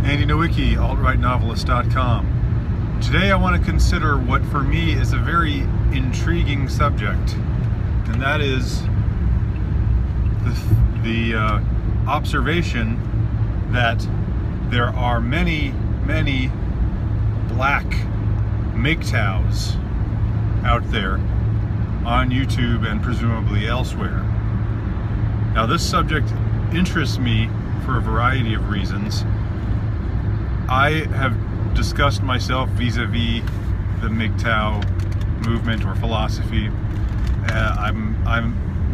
Andy Nowicki, altrightnovelist.com. Today I want to consider what for me is a very intriguing subject, and that is the observation that there are many black MGTOWs out there on YouTube and presumably elsewhere. Now, this subject interests me for a variety of reasons. I have discussed myself vis-a-vis the MGTOW movement or philosophy. I'm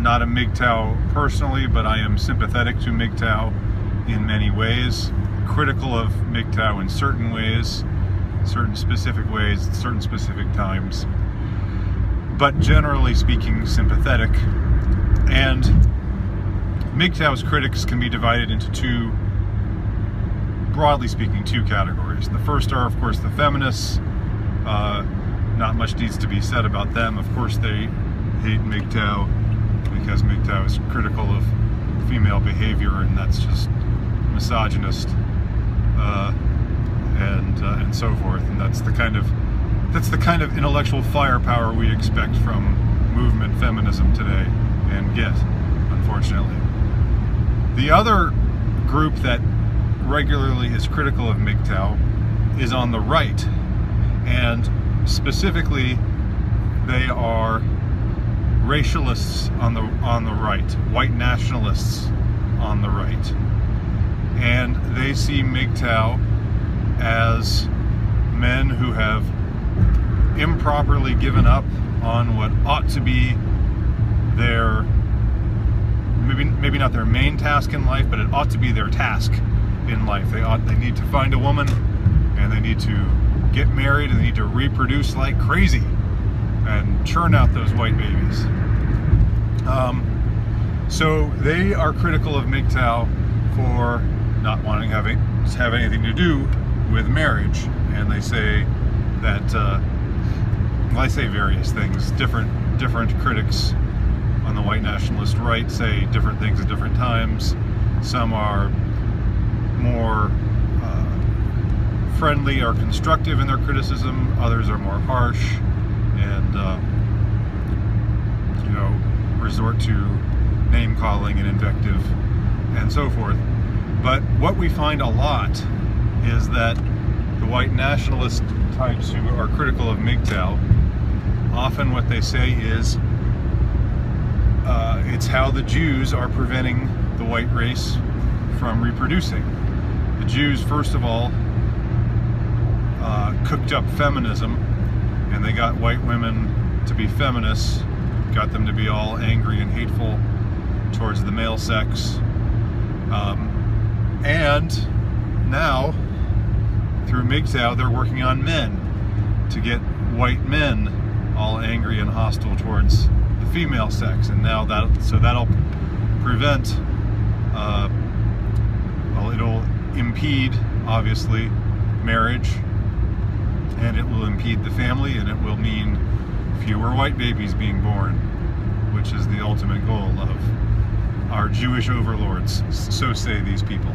not a MGTOW personally, but I am sympathetic to MGTOW in many ways, critical of MGTOW in certain ways, certain specific ways, certain specific times, but generally speaking sympathetic. And MGTOW's critics can be divided into broadly speaking, two categories. The first are, of course, the feminists. Not much needs to be said about them. Of course, they hate MGTOW because MGTOW is critical of female behavior, and that's just misogynist, and so forth. And that's the kind of intellectual firepower we expect from movement feminism today, and get, unfortunately. The other group that regularly is critical of MGTOW is on the right, and specifically they are racialists on the right, white nationalists on the right, and they see MGTOW as men who have improperly given up on what ought to be their maybe not their main task in life, but it ought to be their task in life. They need to find a woman, and they need to get married, and they need to reproduce like crazy and churn out those white babies. So they are critical of MGTOW for not wanting to have anything to do with marriage, and they say that well, I say various things. Different critics on the white nationalist right say different things at different times. Some are more friendly or constructive in their criticism. Others are more harsh and resort to name calling and invective and so forth. But what we find a lot is that the white nationalist types who are critical of MGTOW, often what they say is it's how the Jews are preventing the white race from reproducing. The Jews, first of all, cooked up feminism, and they got white women to be feminists, got them to be all angry and hateful towards the male sex. And now, through MGTOW, they're working on men to get white men all angry and hostile towards the female sex, and now that'll prevent. Well, it'll impede, obviously, marriage, and it will impede the family, and it will mean fewer white babies being born, which is the ultimate goal of our Jewish overlords, so say these people.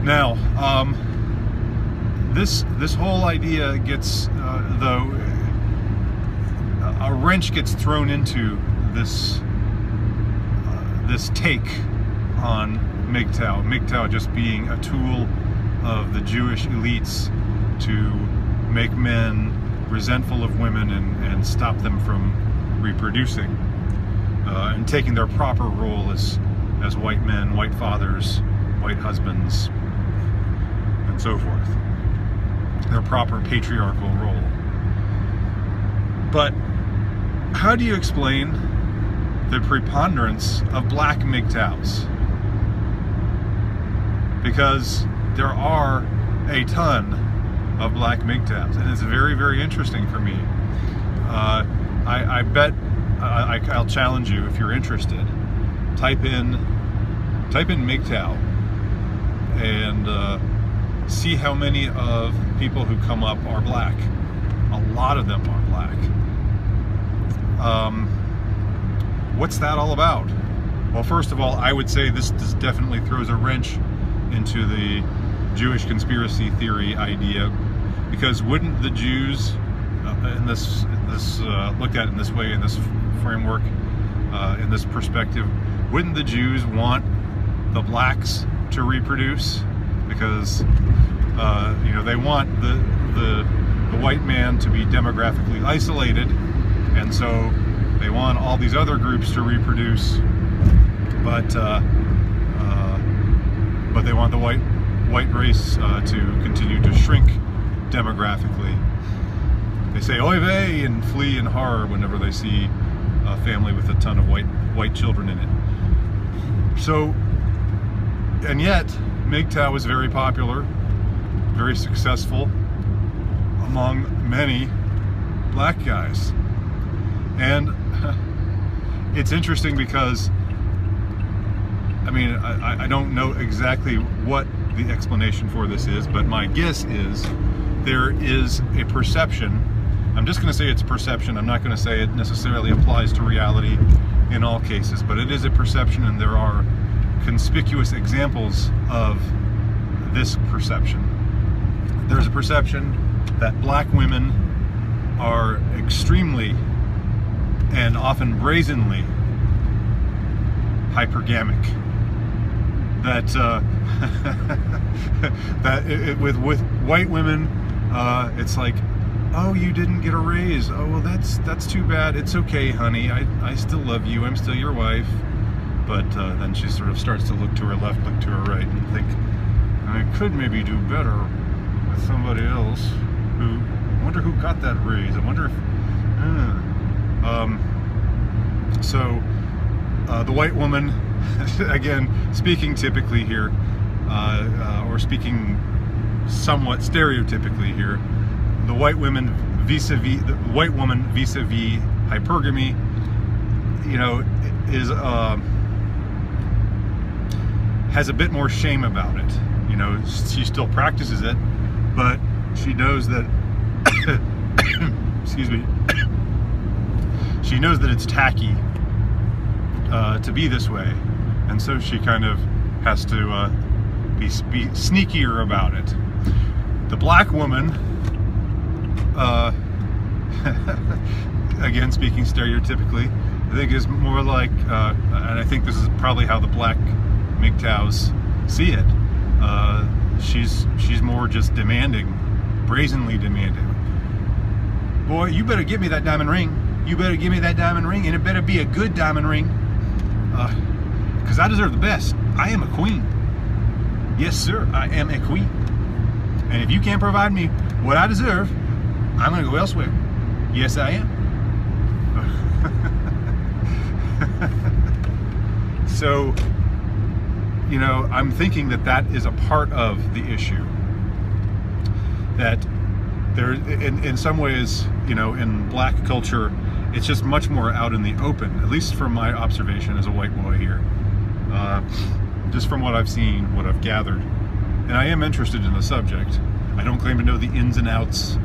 Now, this whole idea gets, though, a wrench gets thrown into this take on MGTOW. MGTOW just being a tool of the Jewish elites to make men resentful of women and stop them from reproducing, and taking their proper role as white men, white fathers, white husbands, and so forth. Their proper patriarchal role. But how do you explain the preponderance of black MGTOWs? Because there are a ton of black MGTOWs, and it's very, very interesting for me. I bet I'll challenge you, if you're interested, type in MGTOW and see how many of people who come up are black. A lot of them are black. What's that all about? Well, first of all, I would say this definitely throws a wrench into the Jewish conspiracy theory idea, because wouldn't the Jews, in this looked at in this way, in this framework, in this perspective, wouldn't the Jews want the blacks to reproduce? Because you know, they want the white man to be demographically isolated, and so they want all these other groups to reproduce, but they want the white race to continue to shrink demographically. They say oy vey and flee in horror whenever they see a family with a ton of white children in it. So, and yet MGTOW is very popular, very successful among many black guys. And it's interesting because, I mean, I don't know exactly what the explanation for this is, but my guess is there is a perception. I'm just going to say it's perception. I'm not going to say it necessarily applies to reality in all cases, but it is a perception, and there are conspicuous examples of this perception. There's a perception that black women are extremely and often brazenly hypergamic. That with white women, it's like, oh, you didn't get a raise. Oh, well, that's too bad. It's okay, honey. I still love you. I'm still your wife. But then she sort of starts to look to her left, look to her right, and think, I could maybe do better with somebody else. Who, I wonder who got that raise. I wonder if. So the white woman, again, speaking typically here, or speaking somewhat stereotypically here, the white woman vis-a-vis hypergamy, you know, is has a bit more shame about it. You know, she still practices it, but she knows that excuse me, she knows that it's tacky to be this way, and so she kind of has to be sneakier about it. The black woman, again, speaking stereotypically, I think is more like, and I think this is probably how the black MGTOWs see it. She's more just demanding, brazenly demanding. Boy, you better give me that diamond ring. You better give me that diamond ring, and it better be a good diamond ring, because I deserve the best. I am a queen. Yes, sir, I am a queen. And if you can't provide me what I deserve, I'm going to go elsewhere. Yes, I am. So, you know, I'm thinking that that is a part of the issue. That there, in some ways, you know, in black culture, it's just much more out in the open, at least from my observation as a white boy here. Just from what I've seen, what I've gathered. And I am interested in the subject. I don't claim to know the ins and outs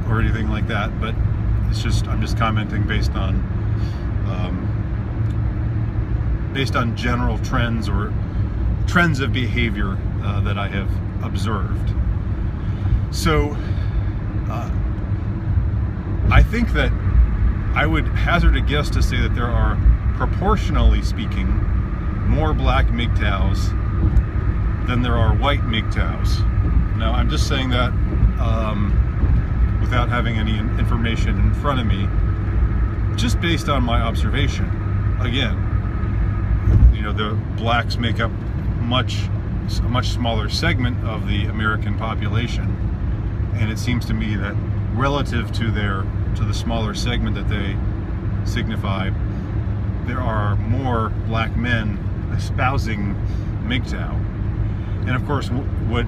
or anything like that, but it's just, I'm just commenting based on general trends or trends of behavior that I have observed. So I think that I would hazard a guess to say that there are, proportionally speaking, more black MGTOWs than there are white MGTOWs. Now, I'm just saying that without having any information in front of me, just based on my observation. Again, you know, the blacks make up a much smaller segment of the American population, and it seems to me that relative to the smaller segment that they signify, there are more black men espousing MGTOW. And of course, what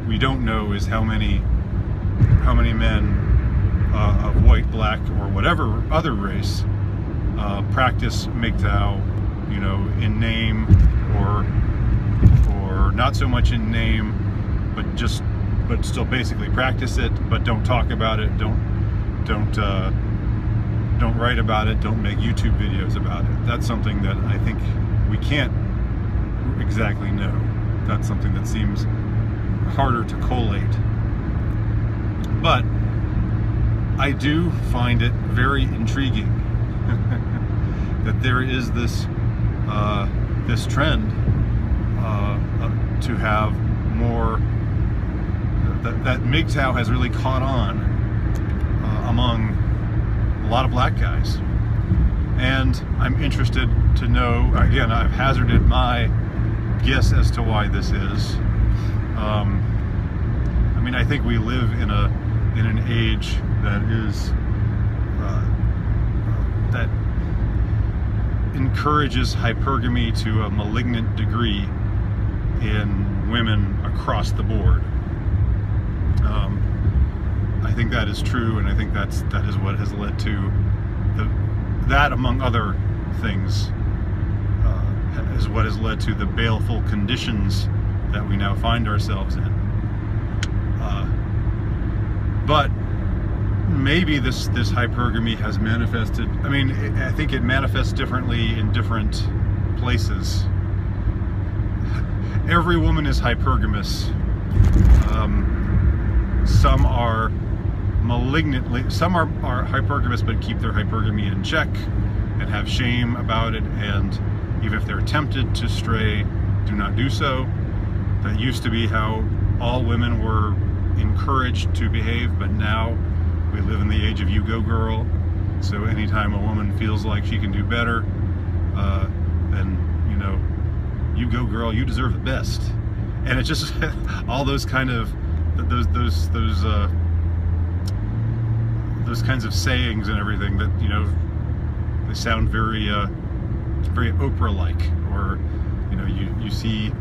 we don't know is how many men of white, black, or whatever other race practice MGTOW, you know, in name or not so much in name, but still basically practice it, but don't talk about it, don't write about it, don't make YouTube videos about it. That's something that I think we can't exactly know. That's something that seems harder to collate. But I do find it very intriguing that there is this this trend to have more, that MGTOW has really caught on among a lot of black guys. And I'm interested to know, again, I've hazarded my guess as to why this is. I mean, I think we live in an age that is that encourages hypergamy to a malignant degree in women across the board. I think that is true, and I think that is what has led to that, among other things, is what has led to the baleful conditions that we now find ourselves in. But maybe this hypergamy has manifested, I mean, I think it manifests differently in different places. Every woman is hypergamous. Some are malignantly, some are hypergamous but keep their hypergamy in check and have shame about it, and even if they're tempted to stray, do not do so. That used to be how all women were encouraged to behave, but now we live in the age of you go girl. So anytime a woman feels like she can do better, then, you know, you go girl, you deserve the best. And it's just all those kind of those kinds of sayings and everything that, you know, they sound very very Oprah-like, or, you know, you see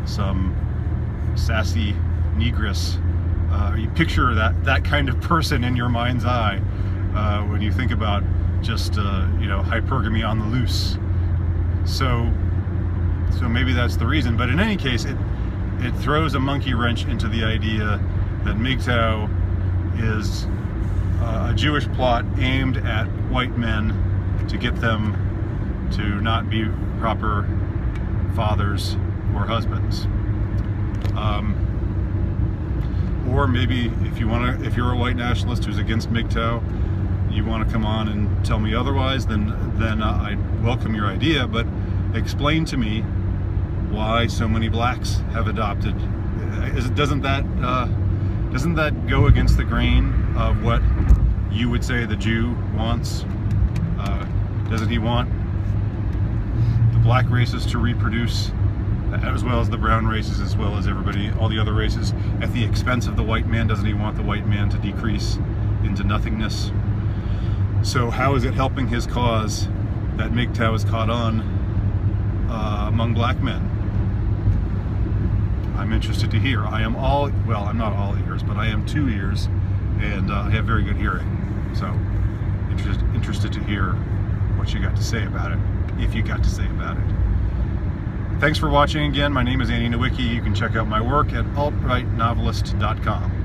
some sassy negress, you picture that kind of person in your mind's eye when you think about just you know, hypergamy on the loose. So maybe that's the reason. But in any case, it throws a monkey wrench into the idea that MGTOW is a Jewish plot aimed at white men to get them to not be proper fathers or husbands. Or maybe if you're a white nationalist who's against MGTOW, you want to come on and tell me otherwise, then I'd welcome your idea. But explain to me why so many blacks have adopted. Doesn't that go against the grain of what you would say the Jew wants? Doesn't he want the black races to reproduce, as well as the brown races, as well as everybody, all the other races, at the expense of the white man? Doesn't he want the white man to decrease into nothingness? So how is it helping his cause that MGTOW is caught on among black men? I'm interested to hear. I am all, well, I'm not all ears, but I am 2 ears, and I have very good hearing. So interested to hear what you got to say about it, if you got to say about it. Thanks for watching again. My name is Andy Nowicki. You can check out my work at altrightnovelist.com.